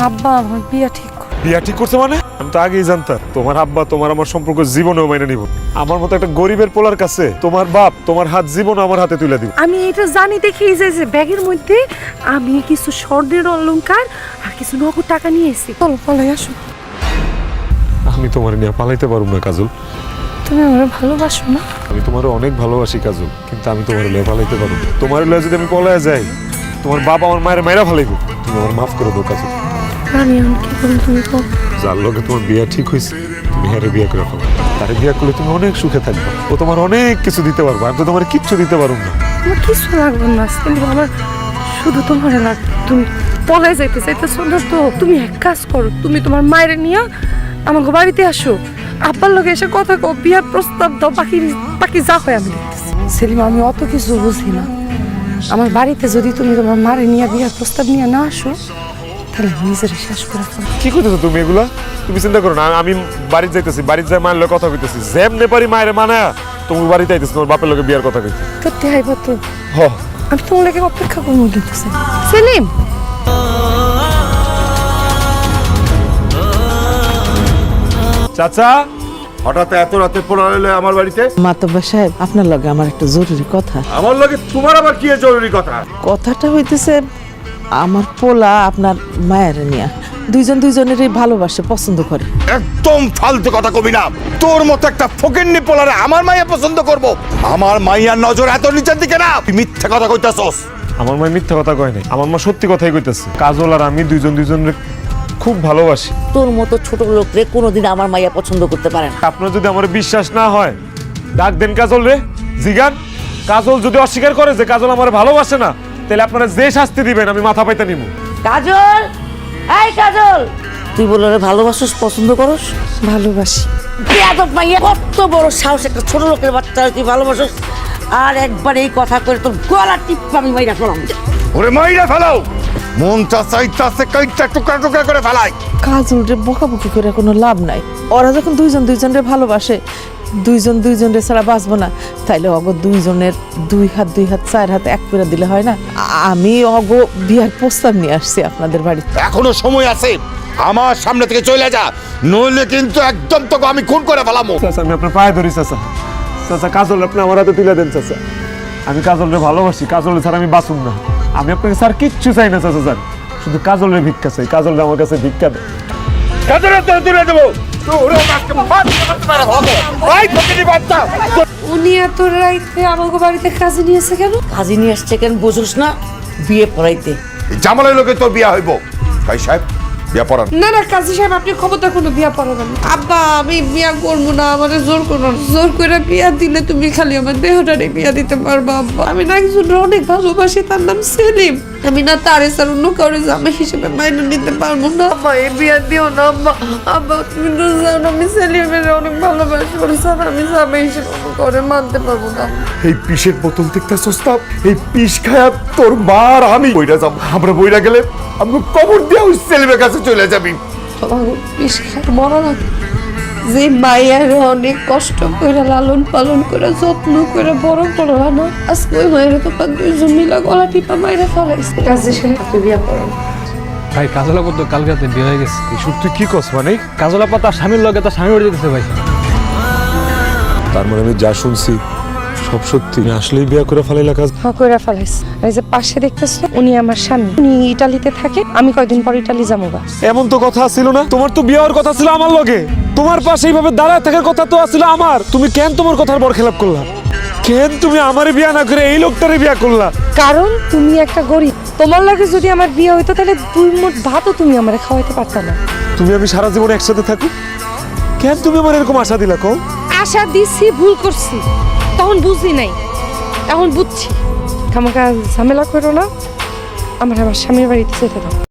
আব্বা আমার বিয়া ঠিক বিয়া ঠিক করছে মানে? আমি তো আগেই জানতাম তোমার আব্বা তোমার আমার সম্পর্ক জীবনেও মাইনে নিব। আমার মতো একটা গরিবের পোলার কাছে তোমার বাপ তোমার হাত জীবন আমার হাতে তুলে দিব। আমি এটা জানি দেখেই যে ব্যাগের মধ্যে আমি কিছু স্বর্ণের অলংকার আর কিছু নগদ টাকা নিয়ে এসেছি। চলো পালাই আসো। আমি তোমার নিয়ে পালাইতে পারব না কাজল। তুমি আমার ভালোবাসো না? আমি তোমার অনেক ভালোবাসি কাজল, কিন্তু আমি তোমার লিয়ে পালাইতে পারব না। তোমার লিয়ে যদি আমি পলায় যাই তোমার বাবা আমার মায়ের মায়েরা ফালাইব। তুমি আমার মাফ করে দাও কাজল। আমি এখন কি করব তুমি কও? যার লগে তোমার বিয়া ঠিক হয়েছে তুমি হারে বিয়া করে ফেলো। তারে বিয়া করলে তুমি অনেক সুখে থাকবে, ও তোমার অনেক কিছু দিতে পারবো। আমি তো তোমার কিচ্ছু দিতে পারবো না। আমার কিছু লাগবে না, কিন্তু আমার শুধু তোমার লাগবে। তুমি পলায় যাইতে চাইতেছো না তো? তুমি এক কাজ করো, তুমি তোমার মায়ের নিয়ে আমাকে বাড়িতে আসো, আব্বার লগে এসে কথা কও, বিয়ার প্রস্তাব দাও, বাকি যা হয় আমি দেখতেছি। সেলিম, আমি অত কিছু বুঝি না। আমার বাড়িতে যদি তুমি তোমার মারে নিয়ে বিয়ার প্রস্তাব নিয়ে না আসো তাহলে নিজের শেষ করে ফেলো। কি করতেছো তুমি এগুলা? তুমি চিন্তা করো না, আমি বাড়িতে যাইতেছি, বাড়িতে যাই মায়ের লগে কথা কইতেছি, যেমনে পারি মায়ের মানায়া তুমি বাড়িতে আইতেছি তোমার বাপের লগে বিয়ার কথা কইতে। সত্যি হাইব তো? হ, আমি তোমার লাগে অপেক্ষা করবো দেখতেছি। সেলিম, চাচা হঠাৎ এত রাতে পড়ালে আমার বাড়িতে? মাতব্বর সাহেব, আপনার লগে আমার একটা জরুরি কথা। আমার লগে তোমার আবার কি জরুরি কথা? কথাটা হইতেছে আমার পোলা আপনার মায়ের নিয়া দুইজনেরই ভালোবাসে, পছন্দ করে। একদম ফালতু কথা কবি না। তোর মতো একটা ফকিন্নি পোলারে আমার মাইয়া পছন্দ করব? আমার মাইয়ার নজর এত নিচের দিকে না। তুই মিথ্যা কথা কইতাছস। আমার মা মিথ্যা কথা কয় নাই, আমার মা সত্যি কথাই কইতেছে। কাজল আর আমি দুইজনের খুব ভালোবাসি। তোর মতো ছোট লোকরে কোনোদিন আমার মাইয়া পছন্দ করতে পারে না। আপনার যদি আমার বিশ্বাস না হয় ডাক দেন কাজল রে, জিগান। কাজল যদি অস্বীকার করে যে কাজল আমার ভালোবাসে না, তাহলে আপনারা যে শাস্তি দিবেন আমি মাথা পাইতে নিব। কাজল, এই কাজল, তুই বলে ভালোবাসিস, পছন্দ করস? ভালোবাসি। বেয়াদব মাইয়া, কত বড় সাহস একটা ছোট লোকের বাচ্চা তুই ভালোবাসিস? আর একবার এই কথা করে তোর গলা টিপ্পা আমি মাইরা ফেলাম। ওরে মাইরা ফেলাও, মনটা চাইতাছে কাইটা টুকরা টুকরা করে ফেলাই। কাজলরে বকাবকি করে কোনো লাভ নাই। ওরা যখন দুইজনরে ভালোবাসে, দুইজনরে ছাড়া বাঁচবো না, তাইলে অগ দুইজনের দুই হাত চার হাত এক করে দিলে হয় না? আমি অগ বিয়ার প্রস্তাব নিয়ে আসছি আপনাদের বাড়িতে। এখনো সময় আছে, আমার সামনে থেকে চলে যা, নইলে কিন্তু একদম তোকে আমি খুন করে ফেলামো। চাচা আমি আপনার পায়ে ধরি চাচা। চাচা কাজল আপনি আমার হাতে তুলে দেন চাচা। আমি কাজলরে ভালোবাসি, কাজল ছাড়া আমি বাঁচুম না। আমি আপনাকে স্যার কিচ্ছু চাই না চাচা স্যার, শুধু কাজলের ভিক্ষা চাই। কাজলরে আমার কাছে ভিক্ষা দেন। কাজলের তোরে তুলে দেবো। উনি এত রাইতে আমাকে বাড়িতে কাজে নিয়েছে কেন? কাজী নিয়ে আসছে কেন বুঝোস না? বিয়ে পড়াইতে। জামালের লোকে তোর বিয়া হইব। ভাই সাহেব, বিয়া পড়ান। না না কাজী সাহেব, আপনি ক্ষমতা কোনো বিয়া পড়াবেন না। আব্বা, আমি বিয়া করবো না, আমার জোর করো না। জোর করে বিয়া দিলে তুমি খালি আমার দেহটারে বিয়া দিতে পারবা। আব্বা, আমি না একজনের অনেক ভালোবাসি, তার নাম সেলিম। আমি না তারে স্যার অন্য কারো জামাই হিসেবে মাইনে নিতে পারবো না। আব্বা, এই বিয়া দিও না আব্বা। আব্বা, তুমি তো জানো আমি সেলিমের অনেক ভালোবাসি, স্যার আমি জামাই হিসেবে অন্য কারো মানতে পারবো না। এই পিসের বোতল দেখতে সস্তা, এই পিস খায়া তোর মার আমি বইরা যাব। আমরা বইরা গেলে আমি কবর দিয়ে ওই সেলিমের কাছে চলে যাবি। তোমাকে বিষ খায় মরা লাগে। যে মায়ের অনেক কষ্ট করে লালন পালন করে যত্ন করে বড় করো না, আজকে ওই মায়ের তোমার দুইজন মিলা গলা টিপা মায়েরা ফেলাইছে। কাজে সাহেব, আপনি বিয়া করেন। ভাই কাজলাপা তো কালকে রাতে বিয়ে হয়ে গেছে। তুই কি কস মানে? কাজলাপা তার স্বামীর লগে তার স্বামী বাড়ি যেতেছে ভাই। তার মানে আমি যা শুনছি সব সত্যি? আসলেই বিয়া করে ফেলাইলা কাজ? হ্যাঁ, কইরা ফেলাইছে। এই যে পাশে দেখতেছো, উনি আমার স্বামী। উনি ইটালিতে থাকে, আমি কয়দিন পর ইটালি যাবো। এমন তো কথা ছিল না। তোমার তো বিয়ে হওয়ার কথা ছিল আমার লগে। তোমার পাশে এইভাবে দাঁড়ায় থাকার কথা তো ছিল আমার। তুমি কেন তোমার কথার বরখেলাপ করলা? কেন তুমি আমারে বিয়া না করে এই লোকটারে বিয়া করলা? কারণ তুমি একটা গরিব। তোমার লাগে যদি আমার বিয়ে হইতো তাহলে দুই মুঠ ভাতও তুমি আমারে খাওয়াইতে পারতা না। তুমি আমি সারা জীবন একসাথে থাকো, কেন তুমি আমার এরকম আশা দিলা? কও। আশা দিছি, ভুল করছি, তখন বুঝি নাই, এখন বুঝছি। আমাকে ঝামেলা করো না, আমার স্বামীর বাড়িতে যেতে দাও।